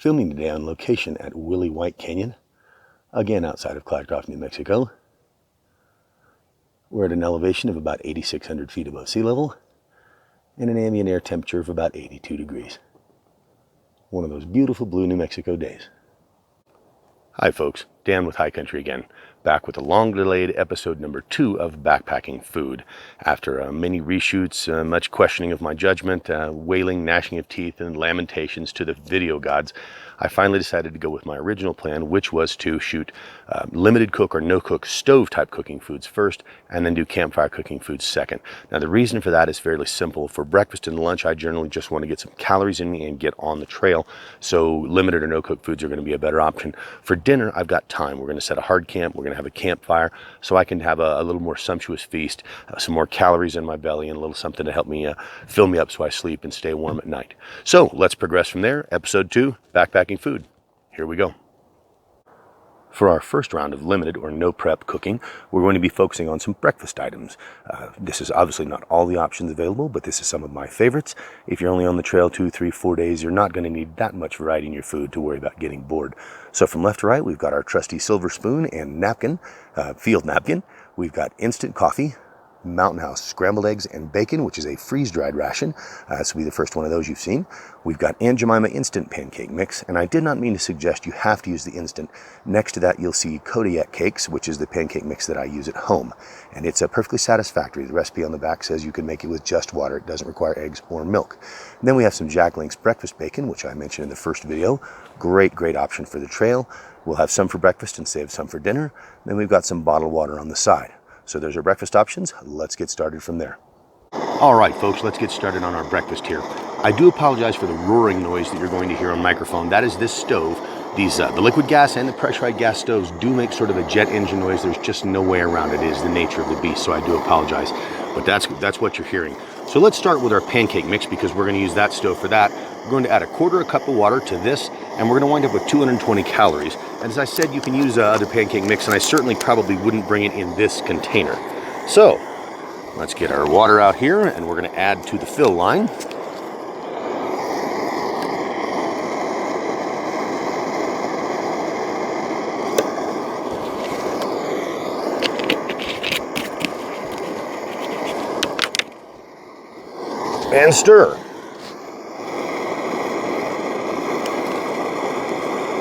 Filming today on location at Willie White Canyon, again outside of Cladcroft, New Mexico. We're at an elevation of about 8,600 feet above sea level and an ambient air temperature of about 82 degrees. One of those beautiful blue New Mexico days. Hi folks, Dan with High Country again, back with a long-delayed episode number 2 of Backpacking Food. After many reshoots, much questioning of my judgment, wailing, gnashing of teeth, and lamentations to the video gods, I finally decided to go with my original plan, which was to shoot limited cook or no-cook stove-type cooking foods first, and then do campfire cooking foods second. Now the reason for that is fairly simple. For breakfast and lunch, I generally just want to get some calories in me and get on the trail, so limited or no-cook foods are going to be a better option. For dinner, I've got time. We're going to set a hard camp, we're going to have a campfire, so I can have a little more sumptuous feast, some more calories in my belly, and a little something to help me fill me up so I sleep and stay warm at night. So let's progress from there. Episode 2, Backpacking Food. Here we go. For our first round of limited or no prep cooking, we're going to be focusing on some breakfast items. This is obviously not all the options available, but this is some of my favorites. If you're only on the trail 2, 3, 4 days, you're not going to need that much variety in your food to worry about getting bored. So from left to right, we've got our trusty silver spoon and napkin, field napkin. We've got instant coffee, Mountain House scrambled eggs and bacon, which is a freeze-dried ration. This will be the first one of those you've seen. We've got Aunt Jemima instant pancake mix, and I did not mean to suggest you have to use the instant. Next to that, you'll see Kodiak cakes, which is the pancake mix that I use at home, and it's perfectly satisfactory. The recipe on the back says you can make it with just water. It doesn't require eggs or milk. And then we have some Jack Link's breakfast bacon, which I mentioned in the first video. Great option for the trail. We'll have some for breakfast and save some for dinner. Then we've got some bottled water on the side. So there's our breakfast options. Let's get started from there. All right, folks, let's get started on our breakfast here. I do apologize for the roaring noise that you're going to hear on microphone. That is this stove. These the liquid gas and the pressurized gas stoves do make sort of a jet engine noise. There's just no way around it. It is the nature of the beast, so I do apologize. But that's what you're hearing. So let's start with our pancake mix because we're going to use that stove for that. We're going to add 1/4 cup of water to this, and we're going to wind up with 220 calories. And as I said, you can use other pancake mix, and I certainly probably wouldn't bring it in this container. So let's get our water out here, and we're going to add to the fill line. And stir.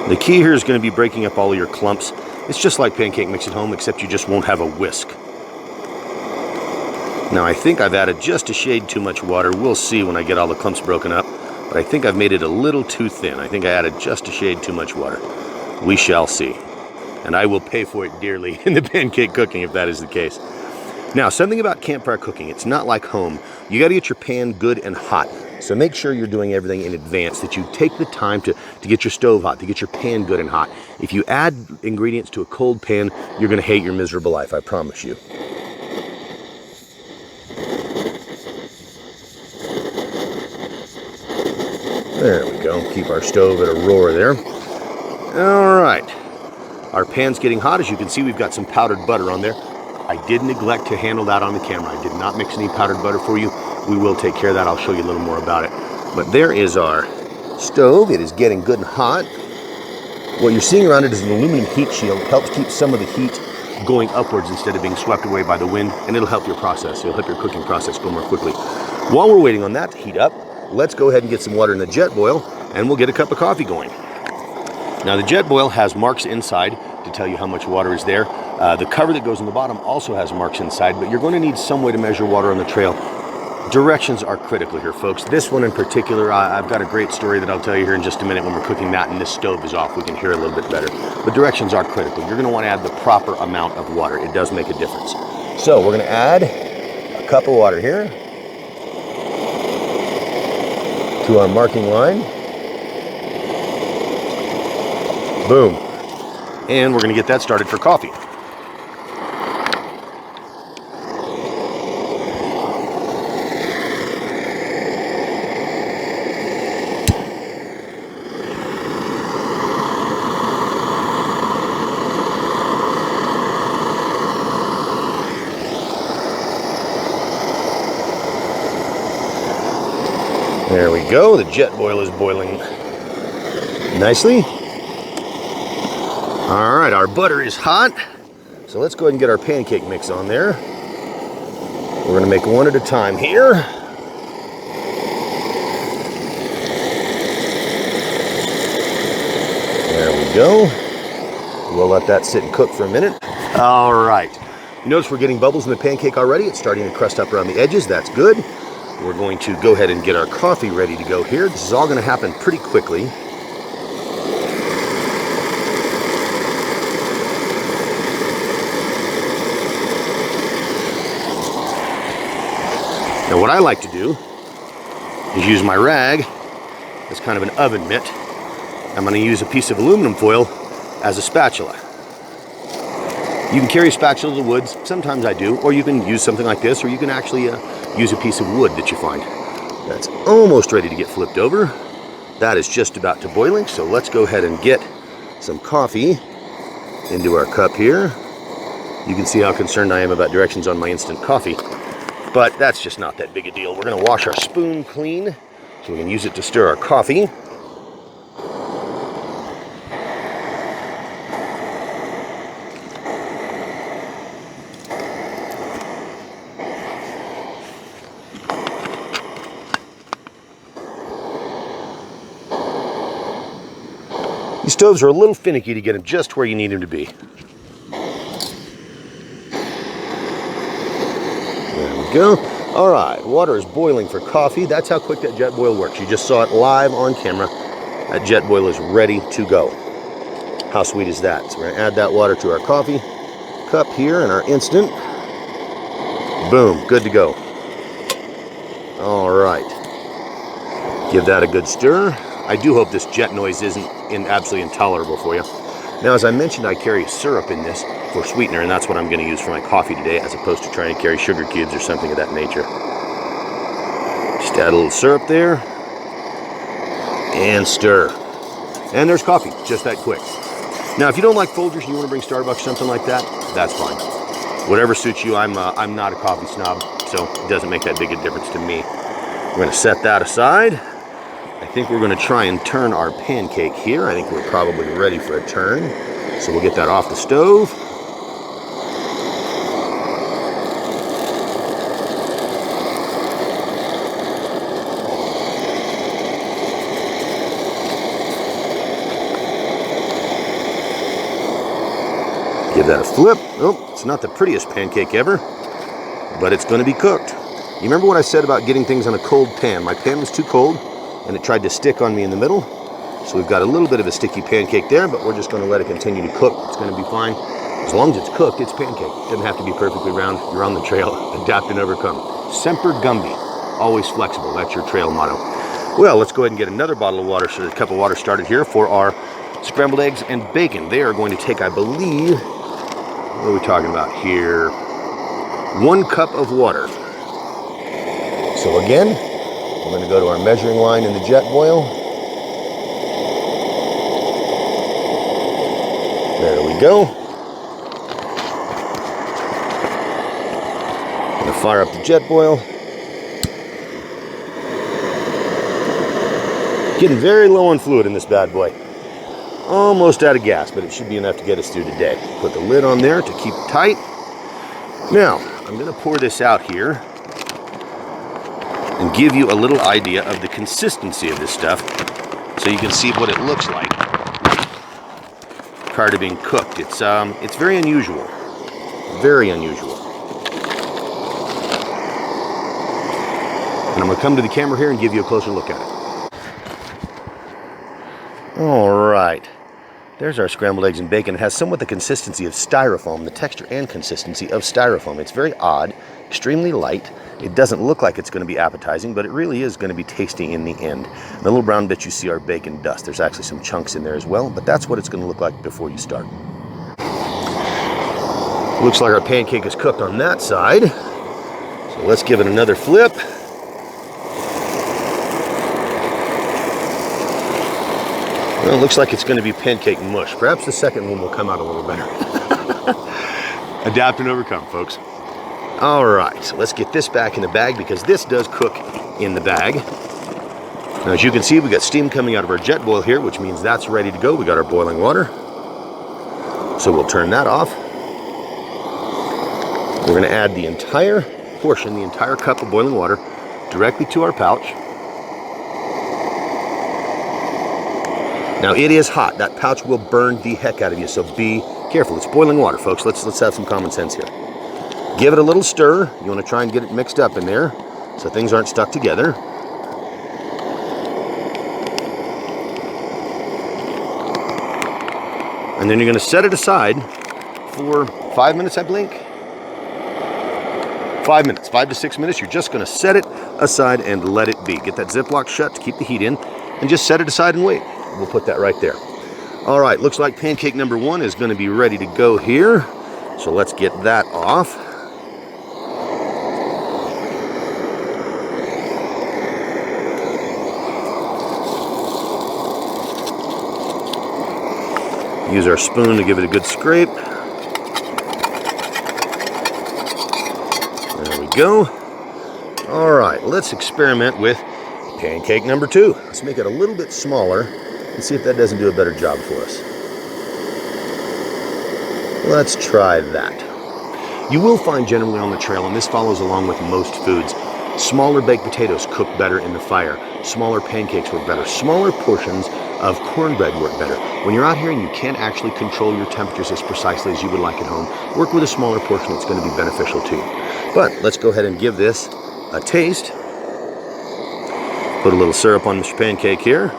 The key here is going to be breaking up all of your clumps. It's just like pancake mix at home, except you just won't have a whisk. Now I think I've added just a shade too much water. We'll see when I get all the clumps broken up, but I think I've made it a little too thin. I think I added just a shade too much water. We shall see. And I will pay for it dearly in the pancake cooking if that is the case. Now, something about campfire cooking, it's not like home. You got to get your pan good and hot. So make sure you're doing everything in advance, that you take the time to get your stove hot, to get your pan good and hot. If you add ingredients to a cold pan, you're going to hate your miserable life, I promise you. There we go. Keep our stove at a roar there. All right. Our pan's getting hot. As you can see, we've got some powdered butter on there. I did neglect to handle that on the camera. I did not mix any powdered butter for you. We will take care of that. I'll show you a little more about it. But there is our stove. It is getting good and hot. What you're seeing around it is an aluminum heat shield. It helps keep some of the heat going upwards instead of being swept away by the wind, and it'll help your process. It'll help your cooking process go more quickly. While we're waiting on that to heat up, let's go ahead and get some water in the jet boil, and we'll get a cup of coffee going. Now the jet boil has marks inside to tell you how much water is there. The cover that goes in the bottom also has marks inside, but you're going to need some way to measure water on the trail. Directions are critical here, folks. This one in particular, I've got a great story that I'll tell you here in just a minute when we're cooking that and this stove is off. We can hear a little bit better. But directions are critical. You're going to want to add the proper amount of water. It does make a difference. So we're going to add a cup of water here to our marking line. Boom. And we're going to get that started for coffee. There we go. The jet boil is boiling nicely. All right, our butter is hot. So let's go ahead and get our pancake mix on there. We're gonna make one at a time here. There we go. We'll let that sit and cook for a minute. All right. You notice we're getting bubbles in the pancake already. It's starting to crust up around the edges. That's good. We're going to go ahead and get our coffee ready to go here. This is all gonna happen pretty quickly. Now what I like to do is use my rag as kind of an oven mitt. I'm going to use a piece of aluminum foil as a spatula. You can carry a spatula to the woods, sometimes I do, or you can use something like this, or you can actually use a piece of wood that you find. That's almost ready to get flipped over. That is just about to boiling, so let's go ahead and get some coffee into our cup here. You can see how concerned I am about directions on my instant coffee. But that's just not that big a deal. We're going to wash our spoon clean so we can use it to stir our coffee. These stoves are a little finicky to get them just where you need them to be. Go. All right, water is boiling for coffee. That's how quick that jet boil works. You just saw it live on camera. That jet boil is ready to go. How sweet is that? So we're gonna add that water to our coffee cup here in our instant. Boom, good to go. All right, give that a good stir. I do hope this jet noise isn't absolutely intolerable for you. Now, as I mentioned, I carry syrup in this for sweetener, and that's what I'm going to use for my coffee today, as opposed to trying to carry sugar cubes or something of that nature. Just add a little syrup there, and stir. And there's coffee, just that quick. Now, if you don't like Folgers and you want to bring Starbucks, something like that, that's fine. Whatever suits you. I'm not a coffee snob, so it doesn't make that big a difference to me. We're going to set that aside. I think we're going to try and turn our pancake here. I think we're probably ready for a turn. So we'll get that off the stove. Give that a flip. Oh, it's not the prettiest pancake ever, but it's going to be cooked. You remember what I said about getting things on a cold pan? My pan was too cold, and it tried to stick on me in the middle. So we've got a little bit of a sticky pancake there, but we're just going to let it continue to cook. It's going to be fine. As long as it's cooked, it's pancake. It doesn't have to be perfectly round. You're on the trail. Adapt and overcome. Semper Gumby. Always flexible. That's your trail motto. Well, let's go ahead and get another bottle of water, so a cup of water started here for our scrambled eggs and bacon. They are going to take, I believe, what are we talking about here? 1 cup of water. So again, we're going to go to our measuring line in the jet boil. There we go. I'm going to fire up the jet boil. Getting very low on fluid in this bad boy. Almost out of gas, but it should be enough to get us through today. Put the lid on there to keep it tight. Now, I'm going to pour this out here and give you a little idea of the consistency of this stuff so you can see what it looks like prior to being cooked. It's very unusual. Very unusual. And I'm going to come to the camera here and give you a closer look at it. All right. There's our scrambled eggs and bacon. It has somewhat the consistency of styrofoam, the texture and consistency of styrofoam. It's very odd, extremely light. It doesn't look like it's going to be appetizing, but it really is going to be tasty in the end. The little brown bits you see are bacon dust. There's actually some chunks in there as well, but that's what it's going to look like before you start. Looks like our pancake is cooked on that side. So let's give it another flip. Well, it looks like it's going to be pancake mush. Perhaps the second one will come out a little better. Adapt and overcome, folks. All right, so let's get this back in the bag because this does cook in the bag. Now, as you can see, we got steam coming out of our jet boil here, which means that's ready to go. We got our boiling water. So we'll turn that off. We're going to add the entire portion, the entire cup of boiling water, directly to our pouch. Now, it is hot. That pouch will burn the heck out of you, so be careful. It's boiling water, folks. Let's have some common sense here. Give it a little stir. You want to try and get it mixed up in there so things aren't stuck together. And then you're going to set it aside for 5 minutes, I blink. 5 minutes, 5 to 6 minutes. You're just going to set it aside and let it be. Get that Ziploc shut to keep the heat in, and just set it aside and wait. We'll put that right there. All right, looks like pancake number 1 is going to be ready to go here. So let's get that off. Use our spoon to give it a good scrape. There we go. All right, let's experiment with pancake number 2. Let's make it a little bit smaller and see if that doesn't do a better job for us. Let's try that. You will find generally on the trail, and this follows along with most foods, smaller baked potatoes cook better in the fire. Smaller pancakes work better. Smaller portions of cornbread work better. When you're out here and you can't actually control your temperatures as precisely as you would like at home, work with a smaller portion that's going to be beneficial to you. But let's go ahead and give this a taste. Put a little syrup on this pancake here.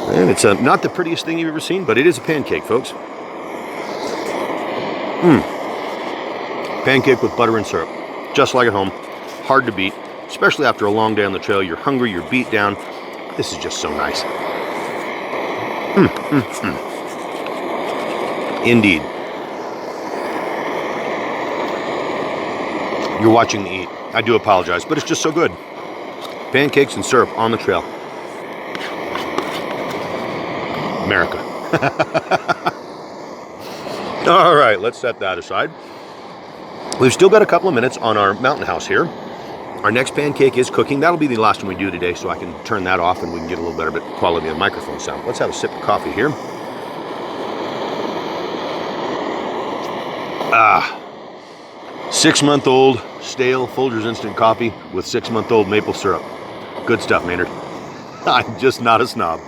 And it's not the prettiest thing you've ever seen, but it is a pancake, folks. Pancake with butter and syrup, just like at home. Hard to beat, especially after a long day on the trail. You're hungry, you're beat down. This is just so nice. Indeed. You're watching me eat. I do apologize, but it's just so good. Pancakes and syrup on the trail. America. All right, let's set that aside. We've still got a couple of minutes on our mountain house here. Our next pancake is cooking. That'll be the last one we do today, so I can turn that off and we can get a little better quality of microphone sound. Let's have a sip of coffee here. 6-month-old stale Folgers instant coffee with 6-month-old maple syrup. Good stuff, Maynard. I'm just not a snob.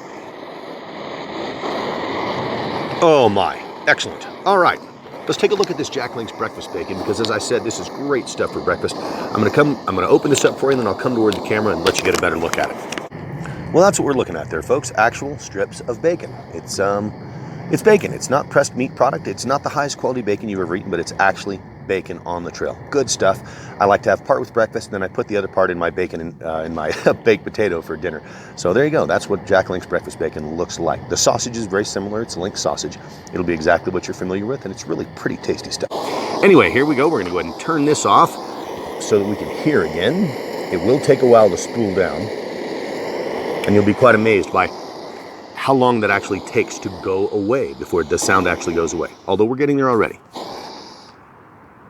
Oh my, excellent. All right, let's take a look at this Jack Link's breakfast bacon, because as I said, this is great stuff for breakfast. I'm gonna open this up for you, and then I'll come toward the camera and let you get a better look at it. Well, that's what we're looking at there, folks. Actual strips of bacon. It's bacon. It's not pressed meat product. It's not the highest quality bacon you've ever eaten, but it's actually bacon on the trail. Good stuff. I like to have part with breakfast, and then I put the other part in my bacon in my baked potato for dinner. So there you go. That's what Jack Link's breakfast bacon looks like. The sausage is very similar. It's a Link sausage. It'll be exactly what you're familiar with, and it's really pretty tasty stuff. Anyway, here we go. We're going to go ahead and turn this off so that we can hear again. It will take a while to spool down, and you'll be quite amazed by how long that actually takes to go away before the sound actually goes away. Although we're getting there already.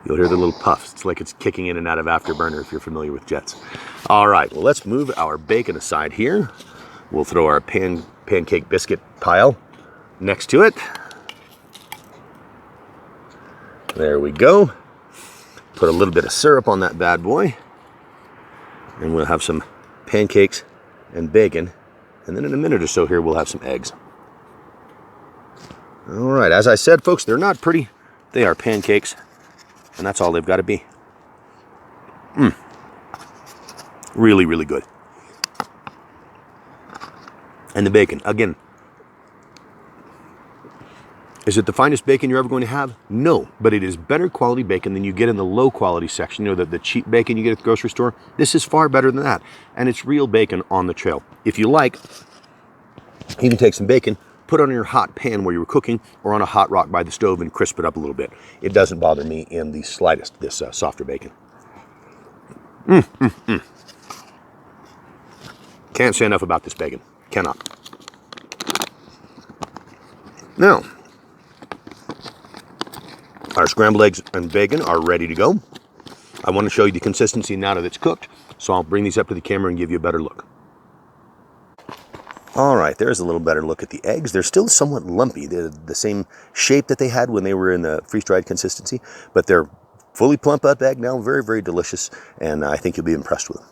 You'll hear the little puffs. It's like it's kicking in and out of Afterburner if you're familiar with jets. All right, well, let's move our bacon aside here. We'll throw our pancake biscuit pile next to it. There we go. Put a little bit of syrup on that bad boy. And we'll have some pancakes and bacon. And then in a minute or so here, we'll have some eggs. All right, as I said, folks, they're not pretty. They are pancakes. And that's all they've got to be. Really, really good. And the bacon, again. Is it the finest bacon you're ever going to have? No, but it is better quality bacon than you get in the low quality section. You know, the cheap bacon you get at the grocery store? This is far better than that. And it's real bacon on the trail. If you like, you can take some bacon, put it on your hot pan where you were cooking, or on a hot rock by the stove and crisp it up a little bit. It doesn't bother me in the slightest, this softer bacon. Can't say enough about this bacon. Cannot. Our scrambled eggs and bacon are ready to go. I want to show you the consistency now that it's cooked, so I'll bring these up to the camera and give you a better look. All right, there's a little better look at the eggs. They're still somewhat lumpy. They're the same shape that they had when they were in the freeze-dried consistency, but they're fully plump up egg now, very, very delicious, and I think you'll be impressed with them.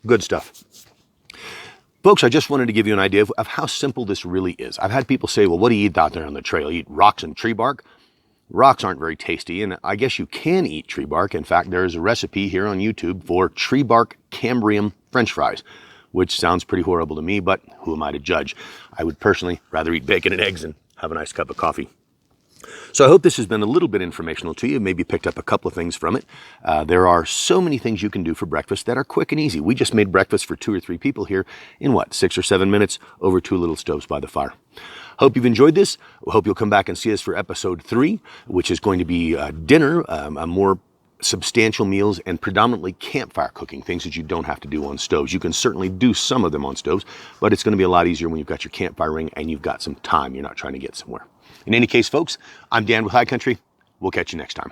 Good stuff. Folks, I just wanted to give you an idea of how simple this really is. I've had people say, well, what do you eat out there on the trail? You eat rocks and tree bark? Rocks aren't very tasty, and I guess you can eat tree bark. In fact, there's a recipe here on YouTube for tree bark Cambrium French fries, which sounds pretty horrible to me, but who am I to judge? I would personally rather eat bacon and eggs and have a nice cup of coffee. So I hope this has been a little bit informational to you, maybe picked up a couple of things from it. There are so many things you can do for breakfast that are quick and easy. We just made breakfast for 2 or 3 people here in 6 or 7 minutes over 2 little stoves by the fire. Hope you've enjoyed this. We hope you'll come back and see us for episode 3, which is going to be dinner, a more substantial meals and predominantly campfire cooking, things that you don't have to do on stoves. You can certainly do some of them on stoves, but it's going to be a lot easier when you've got your campfire ring and you've got some time. You're not trying to get somewhere. In any case, folks, I'm Dan with High Country. We'll catch you next time.